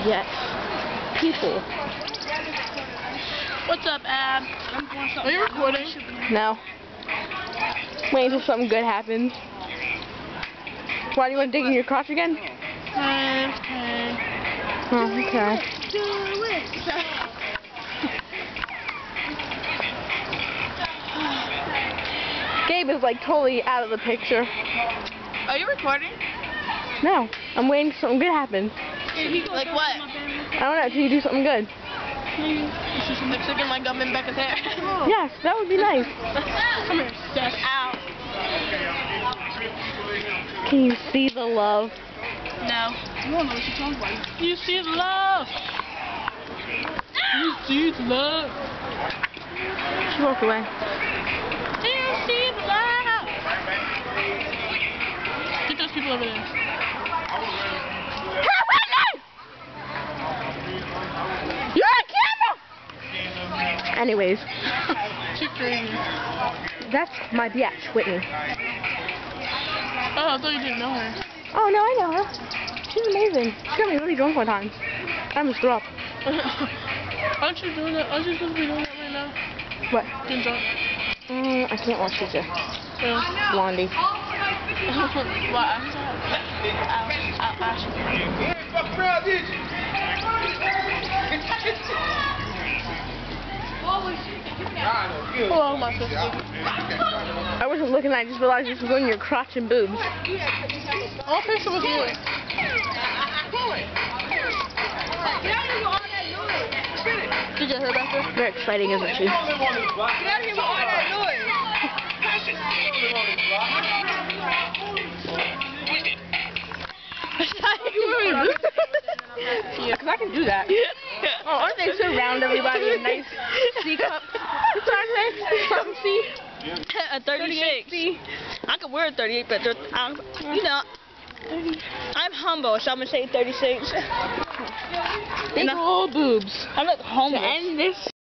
Yes. People. What's up, Ab? Are you recording? No. Wait until something good happens. Why, do you want to dig in your crotch again? Okay. Oh, okay. Do it. Gabe is like totally out of the picture. Are you recording? No. I'm waiting for something good to happen. Like what? I don't know, till you do something good. Like sticking my gum in Becca's hair. Yes, that would be nice. Come here, Steph. Ow. Can you see the love? No. You don't know what you're talking about. You see the love. You see the love. She walked away. Do you see the love? Get those people over there. You're on camera! Anyways. She's crazy. That's my biatch, Whitney. Oh, I thought you didn't know her. Oh, no, I know her. She's amazing. She got me really drunk one time. I almost threw up. Aren't you doing that? Aren't you supposed to be doing that right now? What? Getting drunk. I can't watch picture. Yeah. Blondie. Why? You ain't fuck around, did you? Hello, my sister. I wasn't looking, I just realized this was on your crotch and boobs. I'll picture with you. Did you get her back there? Very exciting, isn't she? Yeah, because I can do that. Oh, aren't they surround everybody in nice C cup? What's that? Something C? A 36. C. I could wear a 38, but you know, I'm humble, so I'm gonna say 36. Big old boobs. I look homeless. To end this